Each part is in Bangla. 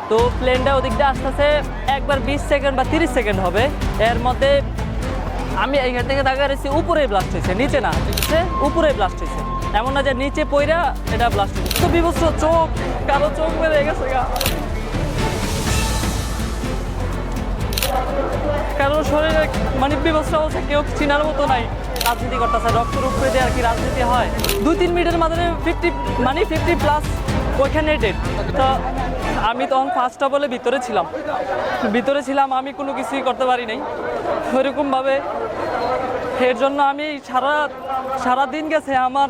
তো প্লেনটা ওদিকটা আস্তে আস্তে একবার 20 সেকেন্ড বা 30 সেকেন্ড হবে, এর মধ্যে আমি এইখান থেকে দেখা গেছি উপরেই ব্লাস্ট হয়েছে, নিচে না, ঠিক আছে, উপরেই ব্লাস্ট হয়েছে। এমন না যে নিচে পইরা এটা ব্লাস্ট হয়েছে। তো বিভৎস, চোখ, কারো চোখ বেড়ে গেছে গা, কারণ শরীরে মানে বিভৎস অবস্থা, কেউ চিনার মতো নাই। রাজনীতি করতেছে, রক্ত রূপ করে দিয়ে আর কি রাজনীতি হয়। 2-3 মিনিটের মাধ্যমে 50 প্লাস ওইখানে ডেট। তো আমি তখন ফার্স্টটা বলে ভিতরে ছিলাম, আমি কোনো কিছুই করতে পারি নাই ওইরকমভাবে। এর জন্য আমি সারা দিন গেছে আমার,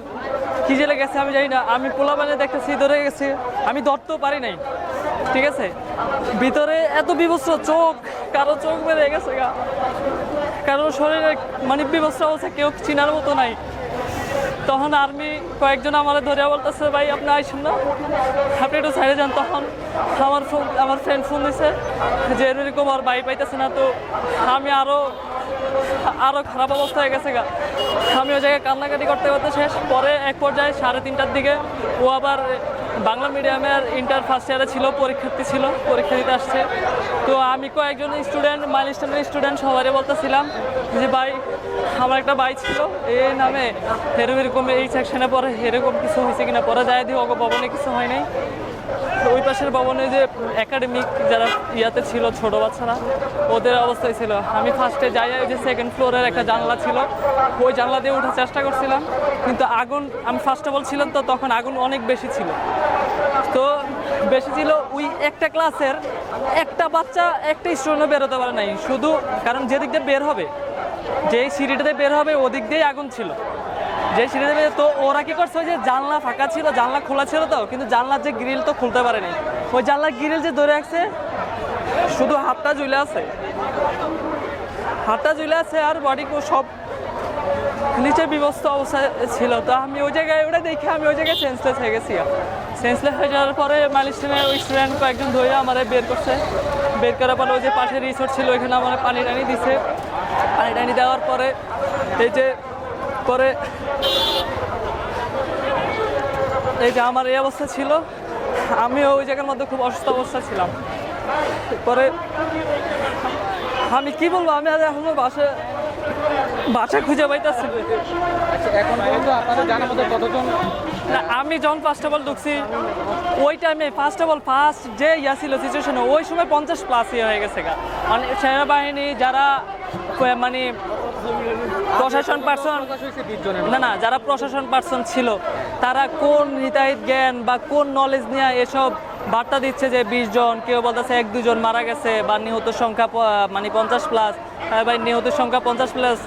কি জেলে গেছে আমি জানি না। আমি পোলা বানিয়ে দেখতেছি ধরে গেছে, আমি ধরতেও পারি নাই, ঠিক আছে। ভিতরে এত বিভৎস, চোখ, কারো চোখ বেড়ে গেছে গা, কারো শরীরে মানে বিভৎস অবস্থা, কেউ চিনার মতো নাই। তখন আর্মি কয়েকজন আমার ধরে বলতেছে, ভাই আপনি আইসেন না, আপনি একটু সাইডে যান। তখন আমার ফ্রেন্ড ফোন দিছে যে এরকম আর ভাই পাইতেছে না। তো আমি আরও খারাপ অবস্থা হয়ে গেছে গা। আমি ওই জায়গায় কান্নাকাটি করতে শেষ। পরে এক পর্যায়ে 3:30টার দিকে ও আবার বাংলা মিডিয়ামের ইন্টার ফার্স্ট ইয়ারে ছিল, পরীক্ষার্থী ছিল, পরীক্ষা দিতে আসছে। তো আমি কয়েকজন স্টুডেন্ট, মাইলস্টোনের স্টুডেন্ট সবারই বলতেছিলাম যে ভাই আমার একটা ভাই ছিল এই নামে, এরকম এই সেকশনে পরে এরকম কিছু হয়েছে কিনা। পরে যাই দিই ওকে ভবনে কিছু হয় নাই। ওই পাশের ভবনে যে একাডেমিক যারা ইয়াতে ছিল, ছোট বাচ্চারা, ওদের অবস্থায় ছিল। আমি ফার্স্টে যাই, ওই যে সেকেন্ড ফ্লোরের একটা জানলা ছিল, ওই জানলা দিয়ে ওঠার চেষ্টা করছিলাম, কিন্তু আগুন, আমি ফার্স্ট অফ অল ছিলাম তো তখন আগুন অনেক বেশি ছিল। তো বেশি ছিল, ওই একটা ক্লাসের একটা বাচ্চা, একটা স্টুডেন্টও বেরোতে পারে নাই, শুধু কারণ যেদিক দিয়ে বের হবে, যেই সিঁড়িটাতে বের হবে ওদিক দিয়েই আগুন ছিল, যে সিঁড়িতে বের। তো ওরা কি করছে, ওই যে জানলা ফাঁকা ছিল, জানলা খোলা ছিল, তো কিন্তু জানলার যে গ্রিল তো খুলতে পারেনি। ওই জানলার গ্রিল যে ধরে রাখছে, শুধু হাতটা ঝুলে আছে আর বডি সব নিচে বিভস্ত অবস্থায় ছিল। তো আমি ওই জায়গায় ওটা দেখে আমি ওই জায়গায় সেন্সলেস হয়ে গেছি। সেন্সলেস হয়ে যাওয়ার পরে মাইলস্টোনের ওই স্টুডেন্ট কয়েকজন ধরে আমার বের করার পরে ওই যে পাশে রিসোর্ট ছিল, ওইখানে আমার পানি টানি দিছে। পানি টানি দেওয়ার পরে এই যে আমার এই অবস্থা ছিল, আমি ওই জায়গার মধ্যে খুব অসুস্থ অবস্থা ছিলাম। পরে আমি কি বলবো, আমি আজ এখনো বাসা খুঁজে পাইতেছি। এখন পর্যন্ত আপনাদের জানার মধ্যে কতজন? না, আমি যখন ফার্স্ট অফ অল ঢুকছি ওই টাইমে ফার্স্ট যে ছিল সিচুয়েশনে, ওই সময় 50 প্লাস হয়ে গেছে গা। মানে সেনাবাহিনী যারা মানে প্রশাসন পার্সন, না যারা প্রশাসন পার্সন ছিল, তারা কোন হিতাহিত জ্ঞান বা কোন নলেজ নিয়ে এসব বার্তা দিচ্ছে যে 20 জন, কেউ বলতেছে 1-2 জন মারা গেছে, বা নিহত সংখ্যা মানে 50 প্লাস। ভাই নিহতের সংখ্যা 50 প্লাস,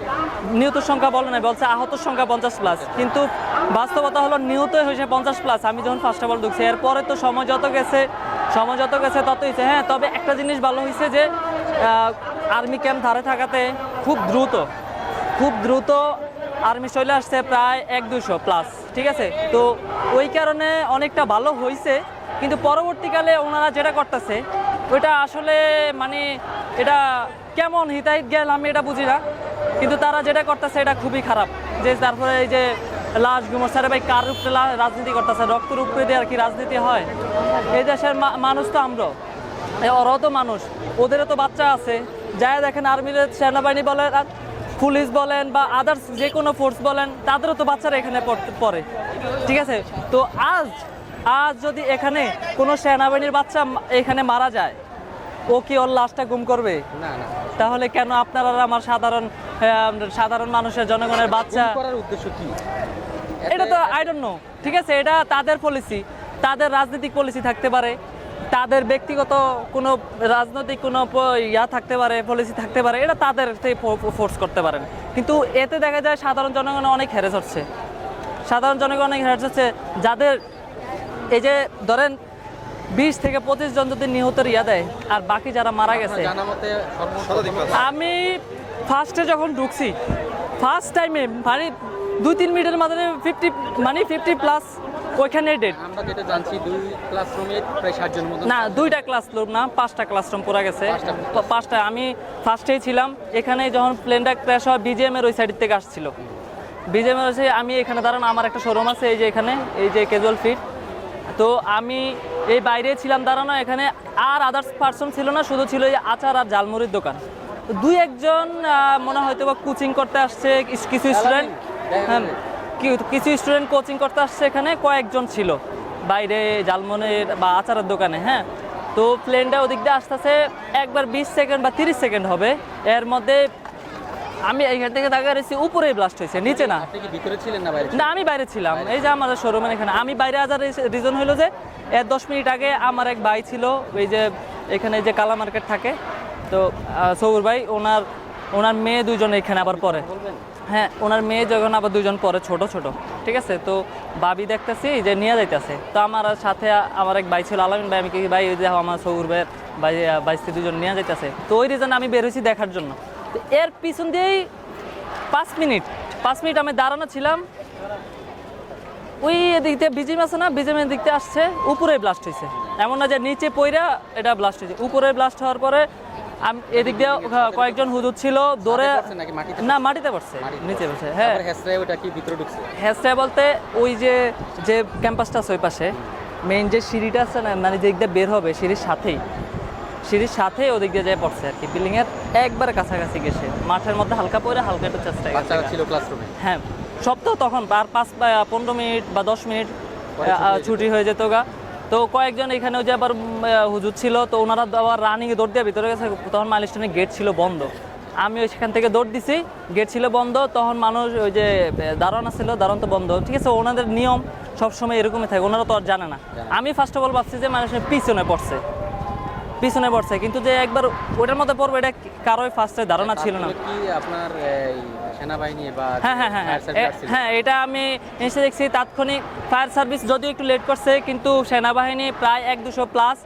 নিহতের সংখ্যা বলে না, বলছে আহতের সংখ্যা 50 প্লাস, কিন্তু বাস্তবতা হলো নিহত হয়েছে 50 প্লাস। আমি যখন ফার্স্ট অফ অল ঢুকছি, এরপরে তো সময় যত গেছে তত হয়েছে। হ্যাঁ, তবে একটা জিনিস ভালো হয়েছে যে আর্মি ক্যাম্প ধারে থাকাতে খুব দ্রুত আর্মি চলে আসছে, প্রায় 100-200 প্লাস, ঠিক আছে। তো ওই কারণে অনেকটা ভালো হয়েছে। কিন্তু পরবর্তীকালে ওনারা যেটা করতেছে ওইটা আসলে মানে এটা কেমন হিতাহিত জ্ঞান আমি এটা বুঝি না, কিন্তু তারা যেটা করতেছে এটা খুবই খারাপ। যে তারপরে এই যে লাশ গুমসারে, ভাই কার উপরে রাজনীতি করতেছে, রক্তের উপরে দিয়ে আর কি রাজনীতি হয়। এই দেশের মানুষ তো আমরা, ওরাও তো মানুষ, ওদেরও তো বাচ্চা আছে। যাই দেখেন আর্মির, সেনাবাহিনী বলেন, পুলিশ বলেন বা আদার্স যে কোনো ফোর্স বলেন, তাদেরও তো বাচ্চারা এখানে পড়ে, ঠিক আছে। তো আজ যদি এখানে কোনো সেনাবাহিনীর বাচ্চা এখানে মারা যায়, ও কি ওর লাশটা গুম করবে? না। তাহলে কেন আপনারা আমার সাধারণ মানুষের, জনগণের বাচ্চা করার উদ্দেশ্য কি? এটা তো আই ডোন্ট নো, ঠিক আছে। এটা তাদের পলিসি, তাদের রাজনৈতিক পলিসি থাকতে পারে, তাদের ব্যক্তিগত কোনো রাজনৈতিক কোনো থাকতে পারে, পলিসি থাকতে পারে, এটা তাদের ফোর্স করতে পারেন। কিন্তু এতে দেখা যায় সাধারণ জনগণ অনেক হ্যারেস হচ্ছে, যাদের এই যে ধরেন 20 থেকে 25 জন যদি নিহতের দেয়, আর বাকি যারা মারা গেছে। আমি ফার্স্টে যখন ঢুকছি, ফার্স্ট টাইমে মানে 2-3 মিনিটের মাধ্যমে 50 প্লাস ওইখানে ডেট। আমরা যেটা জানছি 2 ক্লাসরুমে প্রায় 60 জনের মতো। না, 2টা ক্লাসরুম না, 5টা ক্লাসরুম পুরা গেছে। 5টা আমি ফার্স্টেই ছিলাম। এখানে যখন প্লেনটা ক্র্যাশ হয়, বিজিএম এর ওই সাইড থেকে আসছিল। বিজিএম এর আমি এখানে দাঁড়ানো, আমার একটা শোরুম আছে এই যে এখানে, এই যে ক্যাজুয়াল ফিট। তো আমি এই বাইরে ছিলাম দাঁড়ানো, এখানে আর আদার্স পার্সন ছিল না, শুধু ছিল এই আচার আর ঝালমুড়ির দোকান। দুই একজন মনে হয়তো বা কোচিং করতে আসছে, কিছু স্টুডেন্ট, হ্যাঁ কিছু স্টুডেন্ট কোচিং করতে আসছে, এখানে কয়েকজন ছিল বাইরে ঝালমুড়ির বা আচারের দোকানে। হ্যাঁ, তো প্লেনটা ওদিক দিয়ে আসতেছে, একবার 20 সেকেন্ড বা 30 সেকেন্ড হবে, এর মধ্যে আমি এইখান থেকে দেখা গেছি উপরেই ব্লাস্ট হয়েছে, নিচে না। আপনি কি ভিতরে ছিলেন না বাইরে? না, আমি বাইরে ছিলাম, এই যে আমাদের শোরুমের এখানে। আমি বাইরে আসার রিজন হলো যে 10 মিনিট আগে আমার এক ভাই ছিল, এই যে এখানে যে কালা মার্কেট থাকে, তো সৌর ভাই, ওনার মেয়ে দুজন এখানে আবার পরে। হ্যাঁ, ওনার মেয়ে যখন আবার দুজন পরে, ছোট ছোট, ঠিক আছে। তো ভাবি দেখতেছি যে নিয়ে যাইতেছে, তো আমার সাথে আমার এক ভাই ছিল, আলামিন ভাই। আমি কি ভাই, ওই যে আমার সৌর ভাইয়ের বাইশটি দুজন নিয়ে যাইতেছে, তো ওই রিজন আমি বের হয়েছি দেখার জন্য। তো এর পিছন দিয়েই 5 মিনিট আমি দাঁড়ানো ছিলাম, ওই এদিক দিয়ে বিজিএম আছে না, বিজিএমের দিক দিয়ে আসছে, উপরে ব্লাস্ট হয়েছে। এমন না যে নিচে পইরা এটা ব্লাস্ট হয়েছে, উপরে ব্লাস্ট হওয়ার পরে আমি এদিক দিয়ে কয়েকজন হুজুর ছিল, দৌড়ে, না মাটিতে পড়ছে, নিচে পড়ছে। হ্যাঁ, ওটা কি ভিতরে ঢুকছে? হ্যাঁ বলতে ওই যে ক্যাম্পাসটা আছে ওই পাশে, মেইন যে সিঁড়িটা আছে না, মানে যেদিক দিয়ে বের হবে সিঁড়ির সাথেই ওদিক দিয়ে যায় পড়ছে আর কি, বিল্ডিং এর একবার কাছাকাছি গেছে, মাঠের মধ্যে হালকা পড়ে হালকা একটু চেষ্টা বাচ্চারা ছিল ক্লাসরুমে। হ্যাঁ, সব তো তখন আর 5-15 মিনিট বা 10 মিনিট ছুটি হয়ে যেত গা। তো কয়েকজন এখানে ওই যে আবার হুজুর ছিল, তো ওনারা আবার রানিংয়ে দৌড় দিয়ে ভিতরে গেছে, তখন মাইলস্টোনের গেট ছিল বন্ধ। আমি ওই সেখান থেকে দৌড় দিছি, গেট ছিল বন্ধ, তখন মানুষ ওই যে দারোয়ান ছিল, দারোয়ান তো বন্ধ, ঠিক আছে, ওনাদের নিয়ম সবসময় এরকমই থাকে, ওনারা তো আর জানে না। আমি ফার্স্ট অফ অল ভাবছি যে মানুষের পিছনে পড়ছে, কিন্তু যে একবার ওটার মধ্যে পড়বে এটা কারোই ফার্স্টে ধারণা ছিল না। কি আপনার সেনাবাহিনী বা হ্যাঁ, এটা আমি এসে দেখছি তাৎক্ষণিক ফায়ার সার্ভিস যদিও একটু লেট করছে, কিন্তু সেনাবাহিনী প্রায় 100-200 প্লাস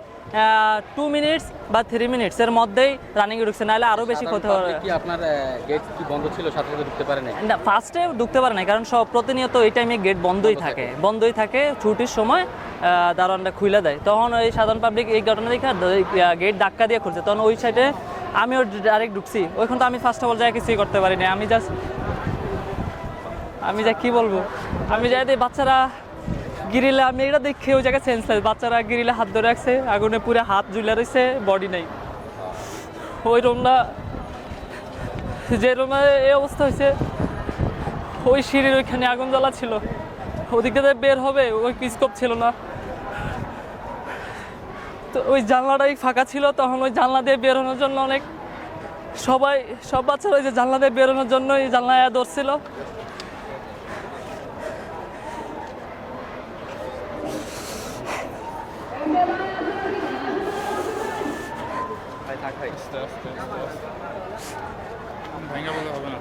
2 মিনিটস বা 3 মিনিটস এর মধ্যেই রানিংয়ে ঢুকছে, নাহলে আরও বেশি ক্ষতি হবে। কি আপনার গেট কি বন্ধ ছিল, সাথে ঢুকতে পারে না? ফার্স্টে ঢুকতে পারে না, কারণ সব প্রতিনিয়ত এই টাইমে গেট বন্ধই থাকে ছুটির সময় দারোয়ানটা খুলে দেয়, তখন ওই সাধারণ পাবলিক এই ঘটনা দেখে গেট ধাক্কা দিয়ে খুলছে, তখন ওই সাইডে আমিও ডাইরেক্ট ঢুকছি। ওইখান তো আমি ফার্স্ট অফ অল যাই কিছুই করতে পারিনি, আমি যা কি বলবো, আমি যাই বাচ্চারা গিরিলে, আমি এটা দেখে ওই জায়গায় চেঞ্জ হয়, বাচ্চারা গিরিলে হাত ধরে রাখছে, আগুনে পুরো হাত ঝুলে রয়েছে, বডি নেই। ওই রুমটা যে রুমে এই অবস্থা হয়েছে, ওই সিঁড়ির ওইখানে আগুন জ্বালা ছিল, ওদিক থেকে বের হবে ওই স্কোপ ছিল না, তো ওই জানলাটাই ফাঁকা ছিল, তখন ওই জানলা দিয়ে বেরোনোর জন্য সব বাচ্চারা ওই যে জানলা দিয়ে বেরোনোর জন্য এই জানলায় ধরছিল। ভেঙে বলে হবে না।